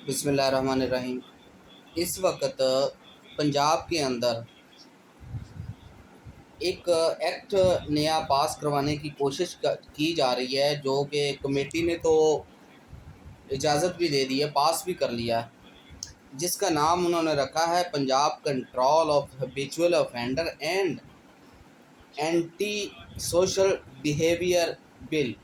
बिस्मिल्लाहिर्रहमानिर्रहीम। इस वक्त पंजाब के अंदर एक एक्ट नया पास करवाने की कोशिश की जा रही है, जो कि कमेटी ने तो इजाज़त भी दे दी है, पास भी कर लिया है, जिसका नाम उन्होंने रखा है Punjab control of habitual offender and anti social behaviour bill.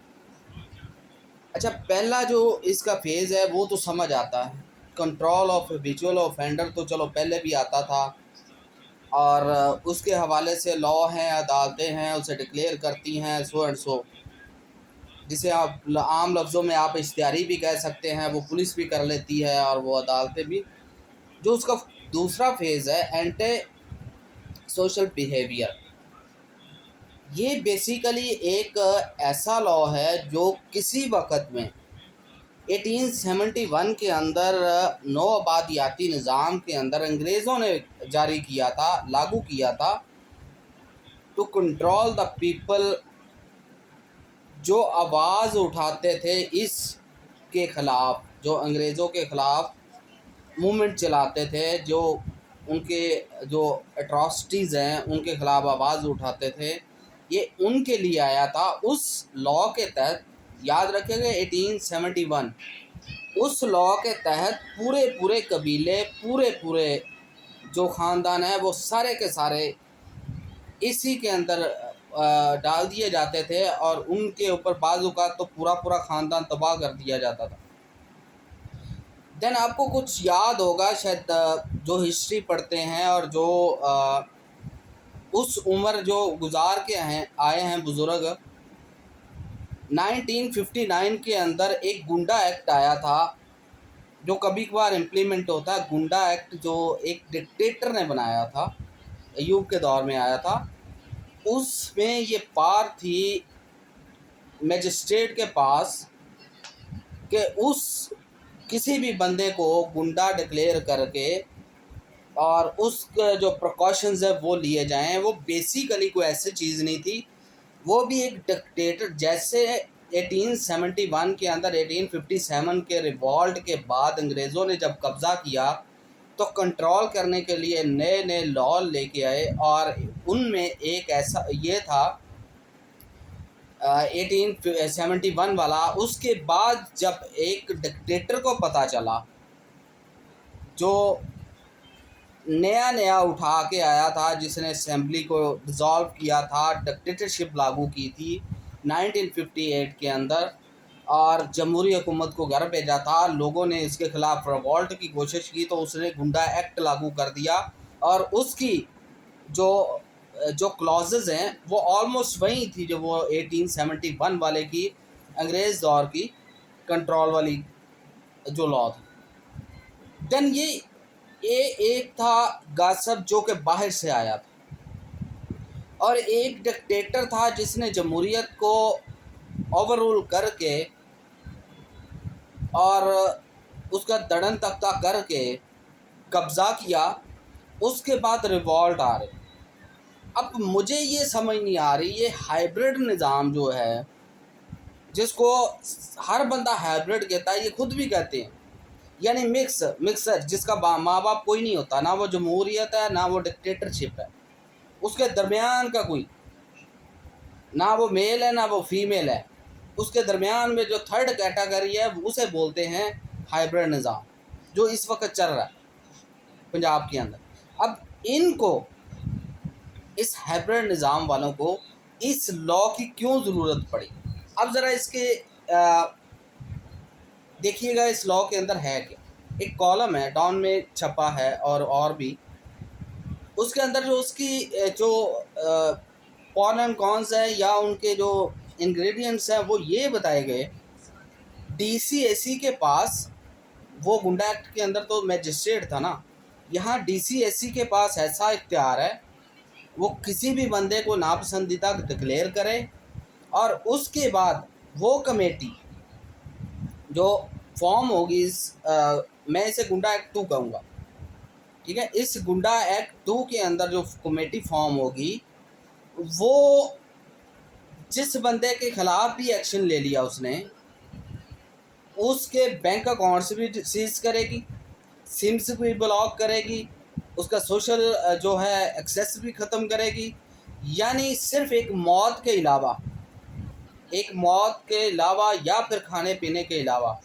अच्छा, पहला जो इसका फेज़ है वो तो समझ आता है। कंट्रोल ऑफ हैबिचुअल ऑफेंडर तो चलो पहले भी आता था, और उसके हवाले से लॉ हैं, अदालतें हैं, उसे डिक्लेयर करती हैं सो एंड सो, जिसे आप आम लफ्ज़ों में आप इश्तिहारी भी कह सकते हैं, वो पुलिस भी कर लेती है और वो अदालतें भी। जो उसका दूसरा फेज़ है एंटी सोशल बिहेवियर, ये बेसिकली एक ऐसा लॉ है जो किसी वक्त में 1871 के अंदर नौ आबादियाती निज़ाम के अंदर अंग्रेज़ों ने जारी किया था, लागू किया था, टू कंट्रोल द पीपल, जो आवाज़ उठाते थे इस के ख़िलाफ़, जो अंग्रेज़ों के ख़िलाफ़ मूवमेंट चलाते थे, जो उनके जो एट्रॉसिटीज़ हैं उनके ख़िलाफ़ आवाज़ उठाते थे, ये उनके लिए आया था। उस लॉ के तहत, याद रखिएगा 1871, उस लॉ के तहत पूरे पूरे कबीले, पूरे पूरे जो ख़ानदान हैं, वो सारे के सारे इसी के अंदर डाल दिए जाते थे, और उनके ऊपर बाज़ औक़ात तो पूरा पूरा ख़ानदान तबाह कर दिया जाता था। देन आपको कुछ याद होगा शायद, जो हिस्ट्री पढ़ते हैं और जो उस उम्र जो गुजार के आए हैं बुज़ुर्ग, 1959 के अंदर एक गुंडा एक्ट आया था, जो कभी कभार इम्प्लीमेंट होता है। गुंडा एक्ट जो एक डिक्टेटर ने बनाया था, अयूब के दौर में आया था। उसमें ये पार थी मजिस्ट्रेट के पास कि उस किसी भी बंदे को गुंडा डिक्लेयर करके और उसके जो प्रिकॉशंस है वो लिए जाएं। वो बेसिकली कोई ऐसी चीज़ नहीं थी, वो भी एक डिक्टेटर जैसे 1871 के अंदर 1857 के रिवॉल्ट के बाद अंग्रेज़ों ने जब कब्ज़ा किया, तो कंट्रोल करने के लिए नए नए लॉ लेके आए, और उनमें एक ऐसा ये था 1871 वाला। उसके बाद जब एक डिक्टेटर को पता चला, जो नया नया उठा के आया था, जिसने असेंबली को डिज़ोल्व किया था, डिक्टेटरशिप लागू की थी 1958 के अंदर, और जमहूरी हुकूमत को घर भेजा था, लोगों ने इसके ख़िलाफ़ रिवॉल्ट की कोशिश की, तो उसने गुंडा एक्ट लागू कर दिया, और उसकी जो जो क्लॉजेज़ हैं वो ऑलमोस्ट वही थी जो वो 1871 वाले की, अंग्रेज़ दौर की कंट्रोल वाली जो लॉ थी। देन ये एक था गासब जो कि बाहर से आया था, और एक डिक्टेटर था जिसने जमहूरियत को ओवररूल करके और उसका दड़न तख्ता करके कब्ज़ा किया। उसके बाद रिवॉल्ट आ रहे। अब मुझे ये समझ नहीं आ रही, ये हाइब्रिड निज़ाम जो है, जिसको हर बंदा हाइब्रिड कहता है, ये खुद भी कहते हैं, यानी मिक्सर जिसका माँ बाप कोई नहीं होता, ना वो जमहूरियत है ना वो डिक्टेटरशिप है, उसके दरमियान का कोई, ना वो मेल है ना वो फीमेल है, उसके दरमियान में जो थर्ड कैटेगरी है उसे बोलते हैं हाइब्रिड निज़ाम, जो इस वक्त चल रहा है पंजाब के अंदर। अब इनको, इस हाइब्रिड निज़ाम वालों को इस लॉ की क्यों ज़रूरत पड़ी? अब ज़रा इसके देखिएगा इस लॉ के अंदर है क्या। एक कॉलम है, डॉन में छपा है, और भी उसके अंदर जो उसकी जो कॉन एंड कॉन्स है या उनके जो इंग्रेडिएंट्स हैं वो ये बताए गए। डीसीएसी के पास, वो गुंडा एक्ट के अंदर तो मैजिस्ट्रेट था ना, यहाँ डीसीएसी के पास ऐसा इख्तियार है, वो किसी भी बंदे को नापसंदीदा डिक्लेयर करे, और उसके बाद वो कमेटी जो फॉर्म होगी, मैं इसे गुंडा एक्ट 2 कहूँगा, ठीक है। इस गुंडा एक्ट 2 के अंदर जो कमेटी फॉर्म होगी, वो जिस बंदे के ख़िलाफ़ भी एक्शन ले लिया उसने, उसके बैंक अकाउंट्स भी सीज करेगी, सिम्स भी ब्लॉक करेगी, उसका सोशल जो है एक्सेस भी ख़त्म करेगी। यानी सिर्फ एक मौत के अलावा या फिर खाने पीने के अलावा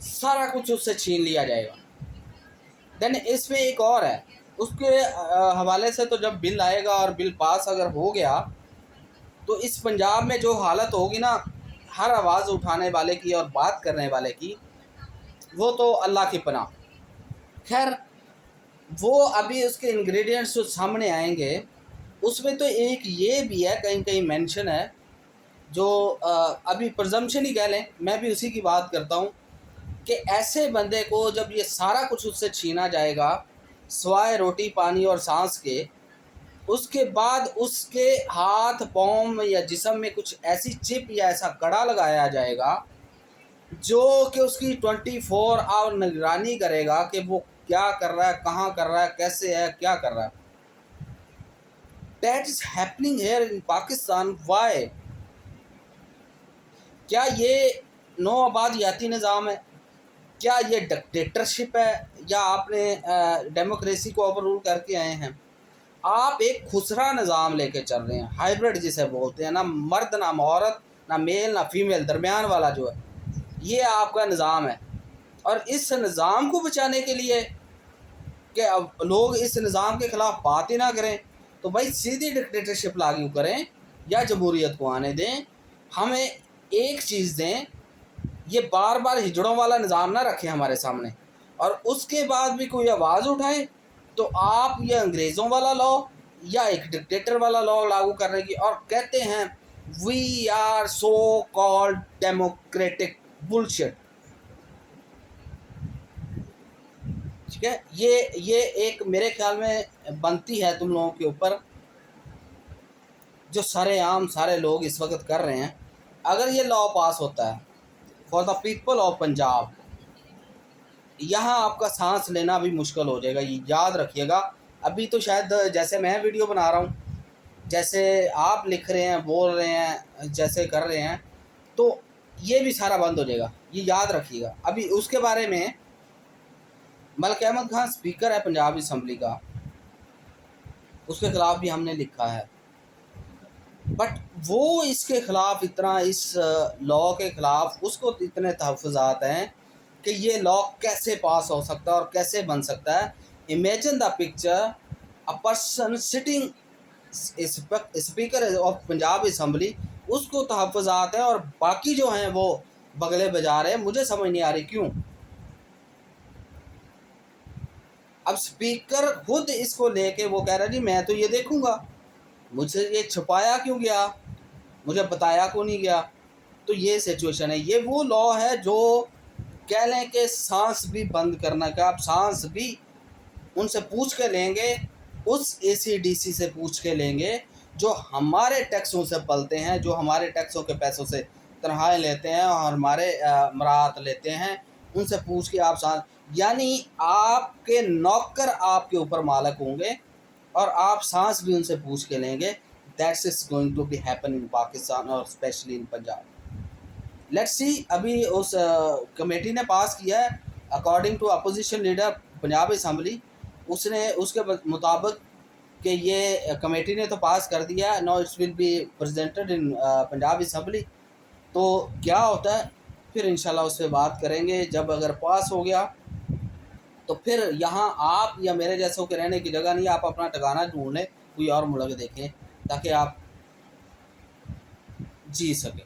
सारा कुछ उससे छीन लिया जाएगा। देन इसमें एक और है, उसके हवाले से तो जब बिल आएगा और बिल पास अगर हो गया तो इस पंजाब में जो हालत होगी ना, हर आवाज़ उठाने वाले की और बात करने वाले की, वो तो अल्लाह की पनाह। खैर, वो अभी उसके इंग्रेडिएंट्स जो सामने आएंगे उसमें तो एक ये भी है, कहीं कहीं मेंशन है, जो अभी प्रजम्पशन ही कह लें, मैं भी उसी की बात करता हूँ कि ऐसे बंदे को जब ये सारा कुछ उससे छीना जाएगा सिवाय रोटी पानी और सांस के, उसके बाद उसके हाथ पाँव या जिस्म में कुछ ऐसी चिप या ऐसा कड़ा लगाया जाएगा जो कि उसकी 24 आवर निगरानी करेगा कि वो क्या कर रहा है, कहाँ कर रहा है, कैसे है, क्या कर रहा है। That is happening here in Pakistan. Why? क्या ये नो आबादियाती निज़ाम है? क्या ये डिक्टेटरशिप है? या आपने डेमोक्रेसी को ओवर रूल करके आए हैं? आप एक खुसरा निज़ाम लेके चल रहे हैं, हाइब्रिड जिसे बोलते हैं, ना मर्द ना औरत, ना मेल ना फीमेल, दरमियान वाला जो है, ये आपका निज़ाम है। और इस निज़ाम को बचाने के लिए कि अब लोग इस निज़ाम के ख़िलाफ़ बात ही ना करें, तो भाई सीधी डिक्टेटरशिप लागू करें या जमहूरियत को आने दें। हमें एक चीज़ दें, ये बार बार हिजड़ों वाला निज़ाम ना रखें हमारे सामने, और उसके बाद भी कोई आवाज़ उठाए तो आप ये अंग्रेज़ों वाला लॉ या एक डिक्टेटर वाला लॉ लागू करने की, और कहते हैं we are so called democratic bullshit. ठीक है, ये एक मेरे ख्याल में बनती है तुम लोगों के ऊपर, जो सरेआम सारे लोग इस वक्त कर रहे हैं। अगर ये लॉ पास होता है for the people of Punjab, यहाँ आपका सांस लेना भी मुश्किल हो जाएगा, ये याद रखिएगा। अभी तो शायद जैसे मैं वीडियो बना रहा हूँ, जैसे आप लिख रहे हैं, बोल रहे हैं, जैसे कर रहे हैं, तो ये भी सारा बंद हो जाएगा, ये याद रखिएगा। अभी उसके बारे में मलिक अहमद खान स्पीकर है पंजाब असम्बली का, उसके ख़िलाफ़ भी हमने लिखा है, बट वो इसके ख़िलाफ़ इतना, इस लॉ के ख़िलाफ़ उसको इतने तहफ़्फ़ुज़ात हैं कि ये लॉ कैसे पास हो सकता है और कैसे बन सकता है। Imagine the picture, a person sitting speaker of Punjab assembly, उसको तहफ़्फ़ुज़ात हैं और बाकी जो हैं वो बगले बजा रहे हैं। मुझे समझ नहीं आ रही क्यों। अब स्पीकर खुद इसको लेके वो कह रहा है जी मैं तो ये देखूंगा, मुझे ये छुपाया क्यों गया, मुझे बताया क्यों नहीं गया। तो ये सिचुएशन है। ये वो लॉ है जो कह लें कि सांस भी बंद करना का, आप सांस भी उनसे पूछ के लेंगे, उस ACDC से पूछ के लेंगे जो हमारे टैक्सों से पलते हैं, जो हमारे टैक्सों के पैसों से तनख्वाहें लेते हैं और हमारे मराहत लेते हैं, उनसे पूछ के आप सांस, यानी आपके नौकर आपके ऊपर मालिक होंगे और आप सांस भी उनसे पूछ के लेंगे। That's is going to be happen in Pakistan और specially in Punjab. Let's see. अभी उस कमेटी ने पास किया है according to opposition leader Punjab assembly, उसने उसके मुताबिक कि ये कमेटी ने तो पास कर दिया, no it's will be presented in Punjab assembly. तो क्या होता है फिर इंशाल्लाह उस पर बात करेंगे। जब अगर पास हो गया तो फिर यहाँ आप या मेरे जैसों के रहने की जगह नहीं, आप अपना ठिकाना ढूंढ लें, कोई और मुल्क देखें ताकि आप जी सकें।